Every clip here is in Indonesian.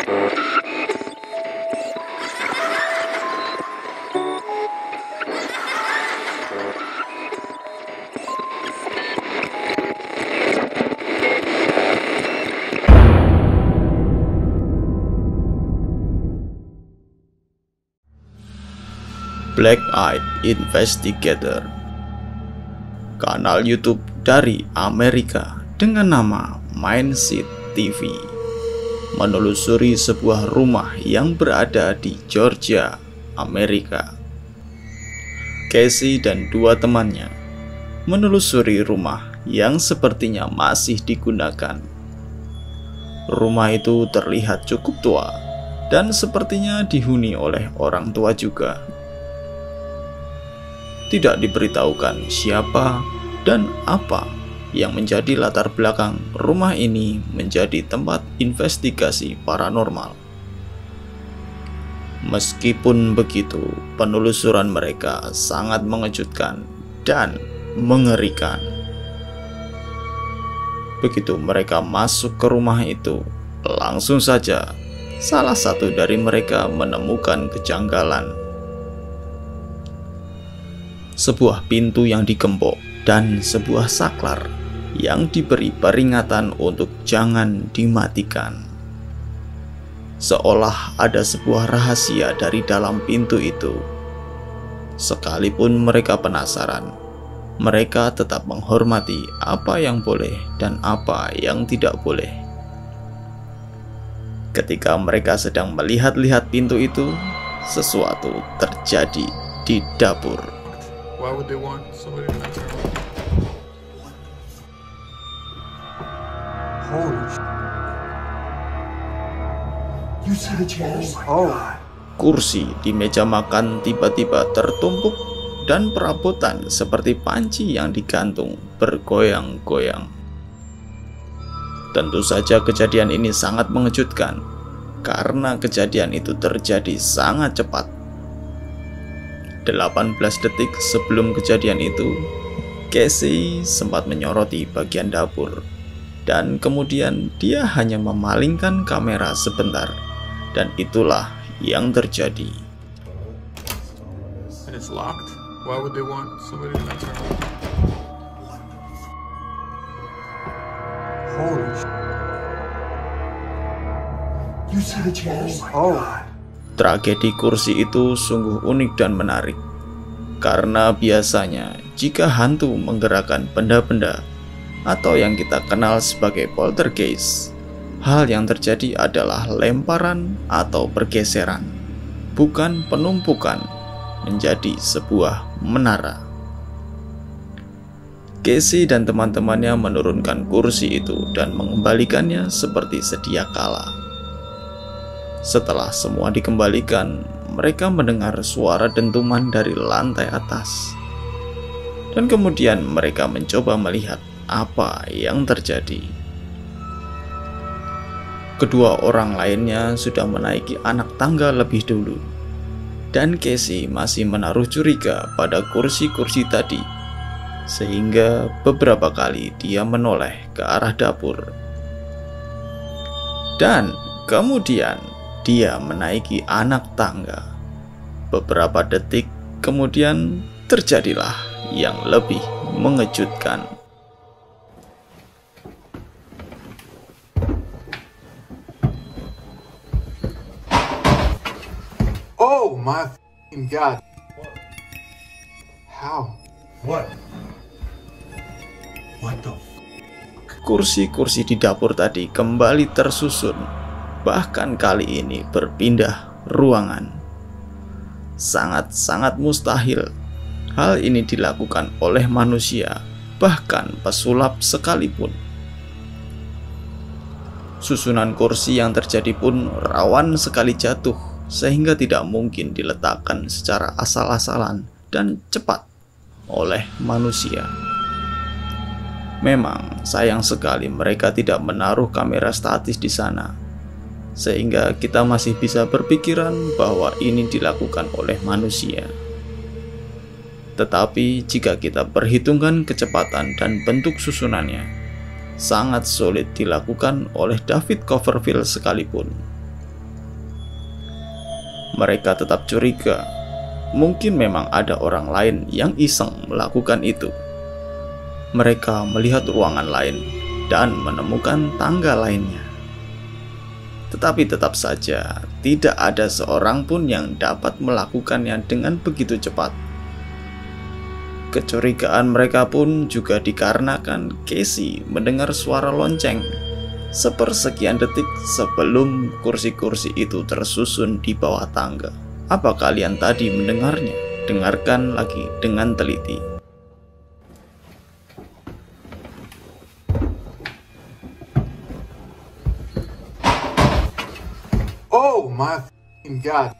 Black Eyed Investigator, kanal YouTube dari Amerika dengan nama Mindset TV, menelusuri sebuah rumah yang berada di Georgia, Amerika. Casey dan dua temannya menelusuri rumah yang sepertinya masih digunakan. Rumah itu terlihat cukup tua dan sepertinya dihuni oleh orang tua juga. Tidak diberitahukan siapa dan apa yang menjadi latar belakang rumah ini menjadi tempat investigasi paranormal. Meskipun begitu, penelusuran mereka sangat mengejutkan dan mengerikan. Begitu mereka masuk ke rumah itu, langsung saja salah satu dari mereka menemukan kejanggalan. Sebuah pintu yang digembok dan sebuah saklar yang diberi peringatan untuk jangan dimatikan. Seolah ada sebuah rahasia dari dalam pintu itu. Sekalipun mereka penasaran, mereka tetap menghormati apa yang boleh dan apa yang tidak boleh. Ketika mereka sedang melihat-lihat pintu itu, sesuatu terjadi di dapur. Why would they want somebody to enter? Holy shit. You see the chairs? Oh. Kursi di meja makan tiba-tiba tertumpuk dan perabotan seperti panci yang digantung bergoyang-goyang. Tentu saja kejadian ini sangat mengejutkan karena kejadian itu terjadi sangat cepat. 18 detik sebelum kejadian itu, Casey sempat menyoroti bagian dapur, dan kemudian dia hanya memalingkan kamera sebentar, dan itulah yang terjadi. And it's locked? Why would they want somebody to enter? Holy shit. You see the chairs? Oh. Tragedi kursi itu sungguh unik dan menarik, karena biasanya jika hantu menggerakkan benda-benda atau yang kita kenal sebagai poltergeist, hal yang terjadi adalah lemparan atau pergeseran, bukan penumpukan menjadi sebuah menara. Casey dan teman-temannya menurunkan kursi itu dan mengembalikannya seperti sedia kala. Setelah semua dikembalikan, mereka mendengar suara dentuman dari lantai atas. Dan kemudian mereka mencoba melihat apa yang terjadi. Kedua orang lainnya sudah menaiki anak tangga lebih dulu. Dan Casey masih menaruh curiga pada kursi-kursi tadi, sehingga beberapa kali dia menoleh ke arah dapur. Dan kemudian dia menaiki anak tangga. Beberapa detik kemudian terjadilah yang lebih mengejutkan. Oh my f***ing god. How? What? What the f***? Kursi-kursi di dapur tadi kembali tersusun. Bahkan kali ini berpindah ruangan. Sangat-sangat mustahil hal ini dilakukan oleh manusia, bahkan pesulap sekalipun. Susunan kursi yang terjadi pun rawan sekali jatuh, sehingga tidak mungkin diletakkan secara asal-asalan dan cepat oleh manusia. Memang sayang sekali mereka tidak menaruh kamera statis di sana, sehingga kita masih bisa berpikiran bahwa ini dilakukan oleh manusia. Tetapi jika kita perhitungkan kecepatan dan bentuk susunannya, sangat sulit dilakukan oleh David Copperfield sekalipun. mereka tetap curiga. Mungkin memang ada orang lain yang iseng melakukan itu. Mereka melihat ruangan lain dan menemukan tangga lainnya. Tetapi tetap saja tidak ada seorang pun yang dapat melakukannya dengan begitu cepat. Kecurigaan mereka pun juga dikarenakan Casey mendengar suara lonceng sepersekian detik sebelum kursi-kursi itu tersusun di bawah tangga. Apa kalian tadi mendengarnya? Dengarkan lagi dengan teliti. Oh my f***ing god.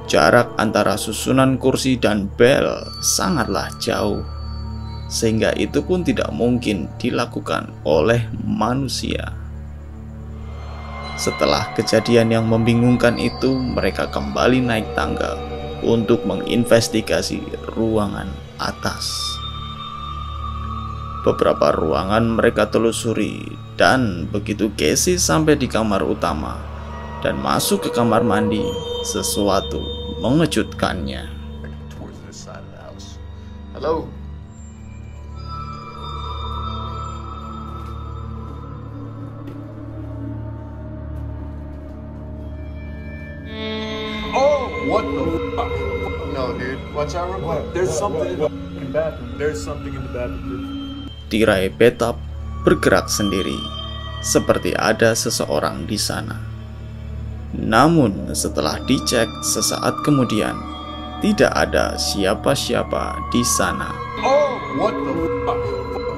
Jarak antara susunan kursi dan bel sangatlah jauh, sehingga itu pun tidak mungkin dilakukan oleh manusia. Setelah kejadian yang membingungkan itu, mereka kembali naik tangga untuk menginvestigasi ruangan atas. Beberapa ruangan mereka telusuri, dan begitu Casey sampai di kamar utama dan masuk ke kamar mandi, sesuatu mengejutkannya. Towards this side of the house. Hello? Oh, what the fuck? No, dude. Watch out real quick. There's something in the bathroom. There's something in the bathroom, dude. Tirai bathtub bergerak sendiri, seperti ada seseorang di sana. Namun setelah dicek sesaat kemudian, tidak ada siapa-siapa di sana. Oh, what the fuck?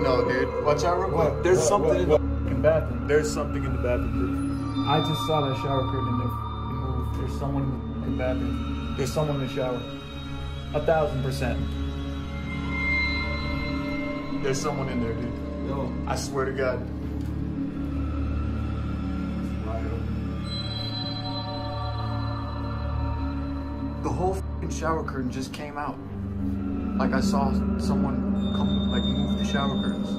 No, dude. Watch out real quick. There's something in the bathroom. There's something in the bathroom, dude. I just saw that shower curtain and it moved. There's someone in the bathroom. There's someone in the shower. 1,000%. There's someone in there, dude. Yo, I swear to God. the whole f***ing shower curtain just came out. Like I saw someone come, like move the shower curtains.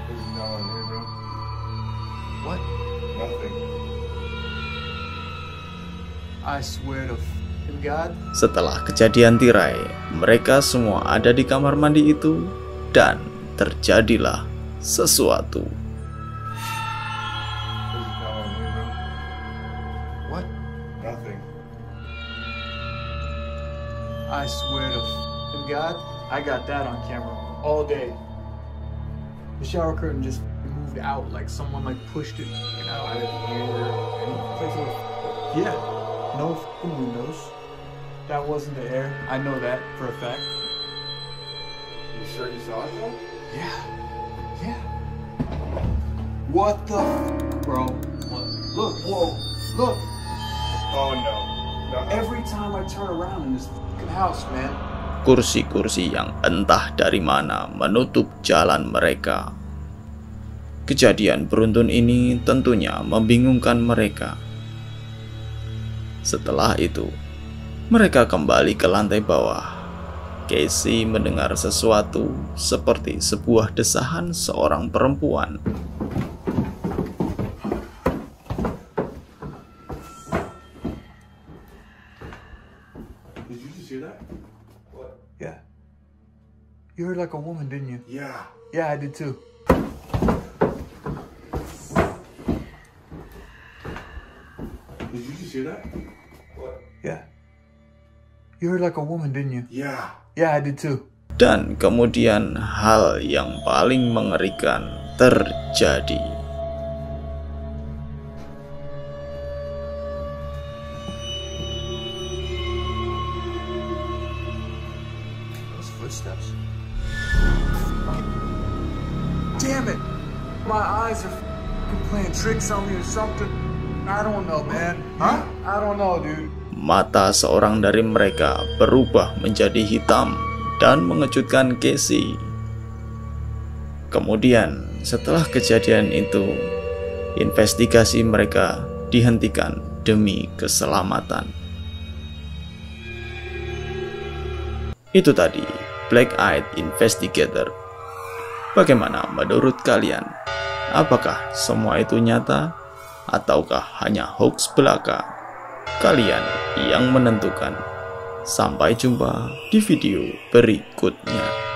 There's no one here, bro. What? Nothing. I swear to f***ing God. Setelah kejadian tirai, mereka semua ada di kamar mandi itu, dan terjadilah sesuatu. There's no one here, bro. What? Nothing. I swear to f***ing God. I got that on camera all day. The shower curtain just moved out, like someone like pushed it out. I didn't hear anything. Yeah, no f***ing windows. That wasn't the air. I know that for a fact. You sure you saw it, though? Yeah. Yeah. What the bro? What? Look, whoa, look. Oh, no. No. Every time I turn around in this fucking house, man. Kursi-kursi yang entah dari mana menutup jalan mereka. Kejadian beruntun ini tentunya membingungkan mereka. Setelah itu, mereka kembali ke lantai bawah. Casey mendengar sesuatu seperti sebuah desahan seorang perempuan. Did you just hear that? What? Yeah. You heard like a woman, didn't you? Yeah. Yeah, I did too. Did you just hear that? What? Yeah. You heard like a woman, didn't you? Yeah. Yeah, I did too. Dan kemudian hal yang paling mengerikan terjadi. Those footsteps. Damn it! My eyes are f***ing playing tricks on me or something. I don't know, man. Huh? I don't know, dude. Mata seorang dari mereka berubah menjadi hitam dan mengejutkan Casey. Kemudian, setelah kejadian itu, investigasi mereka dihentikan demi keselamatan. Itu tadi Black Eyed Investigator. Bagaimana menurut kalian? Apakah semua itu nyata ataukah hanya hoax belaka? Kalian yang menentukan. Sampai jumpa di video berikutnya.